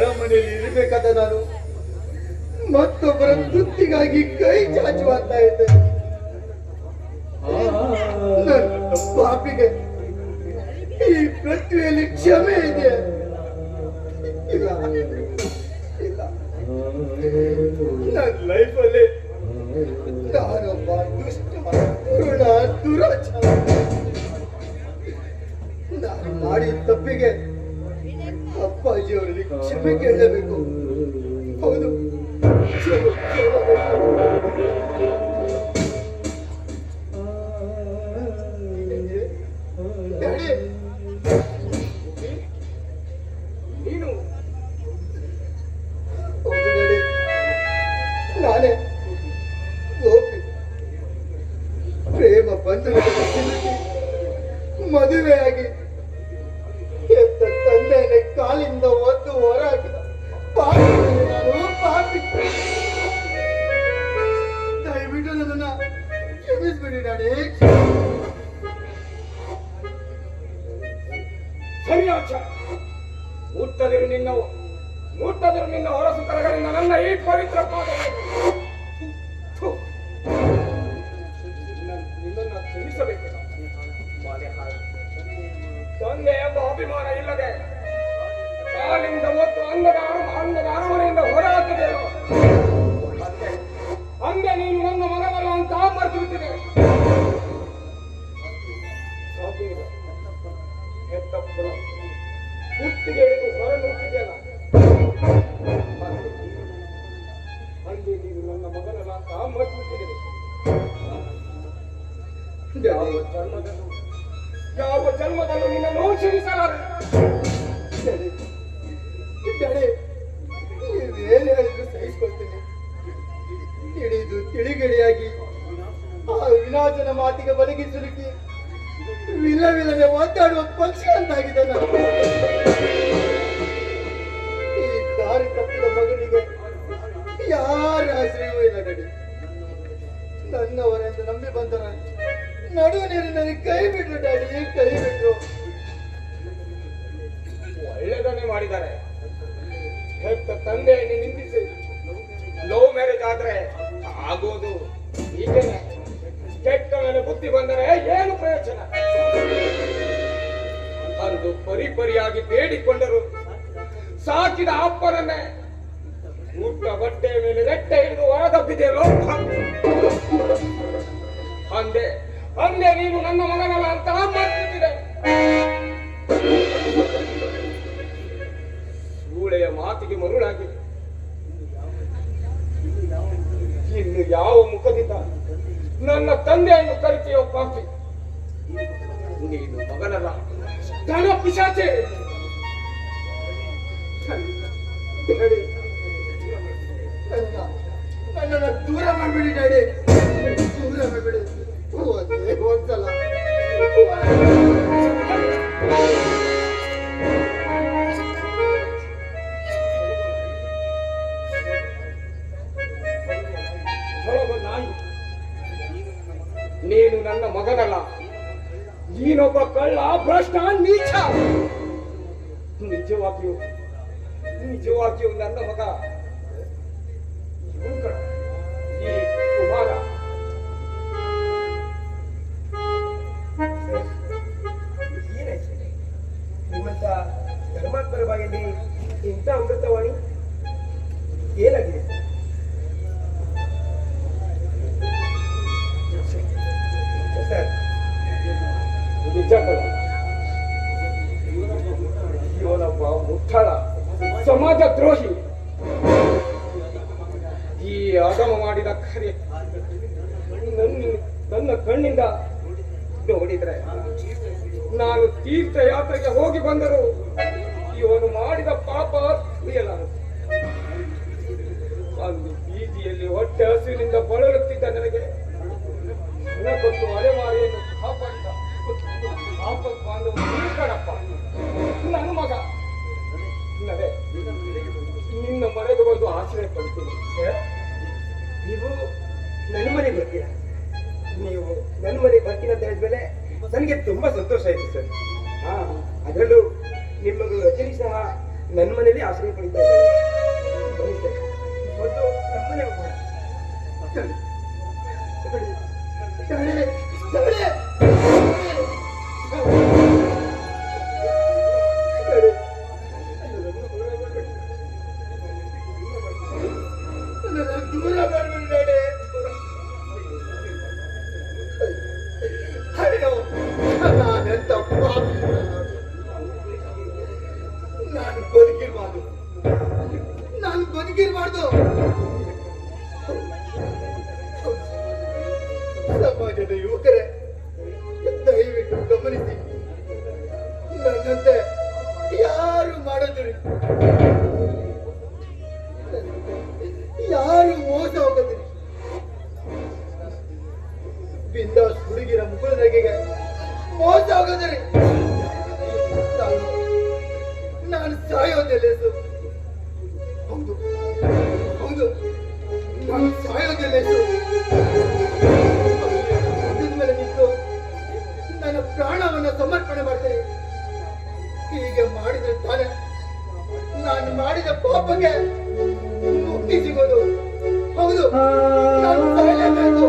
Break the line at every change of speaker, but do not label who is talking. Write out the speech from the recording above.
ಅರಮನೆಯಲ್ಲಿ ಇರಬೇಕಾದ ನಾನು ಮತ್ತೊಬ್ಬರ ತೃಪ್ತಿಗಾಗಿ ಕೈ ಚಾಚುವಂತ ಇದ್ದೆ. ಪಾಪಿಗೆ ಈ ಪೃಥ್ವಿಯಲ್ಲಿ ಕ್ಷಮೆ ಇದೆ. ಇಲ್ಲ ಇಲ್ಲ, ನನ್ನ ಲೈಫಲ್ಲಿ ನಾನೊಬ್ಬ ದುಷ್ಟ ಋಣ ದುರಾಚಾರ. ನಾನು ಮಾಡಿದ ತಪ್ಪಿಗೆ ಅಪ್ಪಾಜಿಯವರಲ್ಲಿ ಕ್ಷಮೆ ಕೇಳಬೇಕು. ಹೌದು, ನೀನು ನಾನೇ ಗೋಪಿ ಪ್ರೇಮ ಬಂಧನಕ್ಕೆ ಸಿಲುಕಿ ಮದುವೆಯಾಗಿ ಎತ್ತ ತಂದೆಯ ಕಾಲಿಂದ ಒದ್ದು ಹೊರ ಹಾಕಿದ ಪಾಪಿ ನಾನು, ಪಾಪಿ. ದಯವಿಟ್ಟು ನನ್ನನ್ನ ಕ್ಷಮಿಸ್ಬಿಡಿ ನಾನೇ.
ಮುಟ್ಟದಿರು ನಿನ್ನ ಹೊರಸು ಕರಗಳಿಂದ ನನ್ನ ಈ ಪವಿತ್ರ ನಿನ್ನನ್ನು ಕ್ಷಮಿಸಬೇಕು. ತಂದೆ ಎಂಬ ಅಭಿಮಾನ ಇಲ್ಲದೆ ಕಾಲಿಂದ ಮತ್ತು ಅಂದದ ಅರಮನೆಯಿಂದ ಹೊರ ಹಾಕಿದೆಯೋ ಅಂದೆ ನೀನು ನನ್ನ ಮಗನಲ್ಲ ಅಂತ ಮರೆತು ಬಿಟ್ಟಿದೆ. ಕುತ್ತಿಗೆ ಹಿಡಿದು ಹೊರ ನುಗ್ಗಿದೆಯಲ್ಲ, ಅಂದೆ ನೀನು ನನ್ನ ಮಗನಲ್ಲ ಅಂತ ಮರೆತು ಬಿಟ್ಟಿದೆ. ಯಾವ ಜನ್ಮದಲ್ಲೂ ನಿನ್ನನ್ನು ಕ್ಷಮಿಸಲಾರೆ.
ನೀವೇನು ಹೇಳಿದ್ರು ಸಹಿಸ್ಕೊಳ್ತೀನಿ. ತಿಳಿದು ತಿಳಿಗಡಿಯಾಗಿ ಆ ವಿನಾಶನ ಮಾತಿಗೆ ಬಲಗಿ ಸಿಲುಕಿ ವಿಲವಿಲನೆ ಒದ್ದಾಡುವ ಪಕ್ಷಿ ಅಂತಾಗಿದೆ ನಾನು. ಈ ದಾರಿ ತಪ್ಪಿದ ಮಗನಿಗೆ ಯಾರ ಆಶ್ರಯವೂ ಇಲ್ಲ. ನಡಿ, ನನ್ನವರೆಂದು ನಂಬಿ ಬಂದರ ನಡು ನೀರಿನಲ್ಲಿ ಕೈ ಬಿಟ್ರು ಡ್ಯಾಡಿ, ಕೈ ಬಿಟ್ರು.
ಒಳ್ಳೆದನ್ನೇ ಮಾಡಿದ್ದಾರೆ. ಹೆತ್ತ ತಂದೆಯನ್ನು ನಿಂದಿಸಿ ಲವ್ ಮ್ಯಾರೇಜ್ ಆದ್ರೆ ಆಗೋದು ಹೀಗೇನೆ. ಕೆಟ್ಟ ಮೇಲೆ ಬುದ್ಧಿ ಬಂದರೆ ಏನು ಪ್ರಯೋಜನ? ಅಂದು ಪರಿಪರಿಯಾಗಿ ಬೇಡಿಕೊಂಡರು ಸಾಕಿದ ಅಪ್ಪನನ್ನೇ ಊಟ ಬಟ್ಟೆ ಮೇಲೆ ರೆಟ್ಟೆ ಹಿಡಿದು ಹೊರದಬ್ಬಿದೆಯಲ್ಲೋ. ಅಂದೆ ನೀನು ನನ್ನ ಮಗನಲ್ಲ ಅಂತ ಮಾಡ್ತಿದ್ದೆ. ಸೂಳೆಯ ಮಾತಿಗೆ ಮರುಳಾಗಿದೆ. ಇನ್ನು ಯಾವ ಮುಖದಿಂದ ನನ್ನ ತಂದೆಯನ್ನು ಕರಿತೀಯೋ ಪಾಪಿ? ನೀನು ಮಗನಲ್ಲ, ಧನ ಪಿಶಾಚೆ.
ನನ್ನನ್ನು ದೂರ ಮಾಡ್ಬಿಡಿ ಡ್ಯಾಡಿ, ದೂರ ಮಾಡ್ಬಿಡಿ. ಒಂದ್ಸಲ
ನೀನು ನನ್ನ ಮಗನಲ್ಲ, ನೀನೊಬ್ಬ ಕಳ್ಳ, ಭ್ರಷ್ಟ, ನೀಚ. ನಿಜವಾಗಿಯೂ ನನ್ನ ಮಗ ಈ ಕುಮಾರ.
ನಿಮ್ಮಂತ ಧರ್ಮಾತ್ಮರ ಬಾಯಲ್ಲಿ ಇಂಥ ಅಮೃತವಾಣಿ ಏನಾಗಿದೆ ಸರ್?
ನಿಜ ಕಳ, ಇವನೊಬ್ಬ ಮುಠಳ, ಸಮಾಜ ದ್ರೋಹಿ. ಈ ಅಗಮ ಮಾಡಿದ ಕಾರ್ಯ ನನ್ನ ಕಣ್ಣಿಂದ ನೋಡಿದ್ರೆ ನಾನು ತೀರ್ಥಯಾತ್ರೆಗೆ ಹೋಗಿ ಬಂದರೂ ಇವನು ಮಾಡಿದ ಪಾಪ ಉಳಿಯಲಾರದು. ಒಂದು ಬೀದಿಯಲ್ಲಿ ಹೊಟ್ಟೆ ಹಸಿವಿನಿಂದ ಬಳಲುತ್ತಿದ್ದ ನನಗೆ ಕೊಟ್ಟು ಅಲೆಮಾರಿಯನ್ನು ಕಾಪಾಡಿದ ಆಪತ್ ಬಾಂಧವ ಕಣಪ್ಪ, ನನ್ನ ಮಗ. ನಡೆ, ನಿನ್ನ ಮನೆಗೆ ಬಂದು ಆಶ್ರಯ ಪಡ್ತೀನಿ.
ನೀವು ನನ್ನ ಮನೆಗೆ ಬರ್ತೀರಾ? ನೀವು ನನ್ನ ಮನೆಗೆ ಬರ್ತೀನಿ ಅಂತ ಹೇಳಿದ್ಮೇಲೆ ನನಗೆ ತುಂಬಾ ಸಂತೋಷ ಆಯ್ತು ಸರ್. ಅದರಲ್ಲೂ ನಿಮ್ಮ ರಜನಿ ಸಹ ನನ್ನ ಮನೆಯಲ್ಲಿ ಆಶ್ರಯ ಪಡಿತಾ ಇದ್ದಾಳೆ. ಬನ್ನಿ ಸರ್, ಮೊದಲು ನಮ್ಮನೆ ಹೋಗೋಣ.
ತಡಿ, ತಡಿ, ತಡಿ, ತಡಿ. ನನ್ನನ್ನು ದೂರ ಮಾಡ್ಬಿಡು ಡ್ಯಾಡಿ. ಅಯ್ಯೋ, ನಾನೆಂತ ಪಾಪಿ. ನಾನು ಬದುಕಿರ್ಬಾರ್ದು. ಸಮಾಜದ ಯುವಕರೇ, ದಯವಿಟ್ಟು ಗಮನಿಸಿ, ನನ್ನಂತೆ ಯಾರು ಮಾಡೋದಿರಿ, ಯಾರು ಮೋಸ ಹೋಗೋದಿರಿ. ಬಿಂದಾಸ್ ಹುಡುಗಿರ ಮುಗುಳ ನಗೆಗೆ ಮೋಸ ಹೋಗೋದಿರಿ. ನಾನು ಸಾಯೋದೆಲ್ಲೆಸು. ಹೌದು ಹೌದು, ನಾನು ಸಾಯೋದೆಲ್ಲೆಸು. ಮೇಲೆ ನಿಂತು ನನ್ನ ಪ್ರಾಣವನ್ನು ಸಮರ್ಪಣೆ ಮಾಡ್ತೇನೆ. ಹೀಗೆ ಮಾಡಿದ್ರೆ ತಾನೆ ನಾನು ಮಾಡಿದ ಪಾಪಕ್ಕೆ ಮುಕ್ತಿ ಸಿಗೋದು. ಹೌದು, ನಾನು ಸಾಯಲೇಬೇಕು.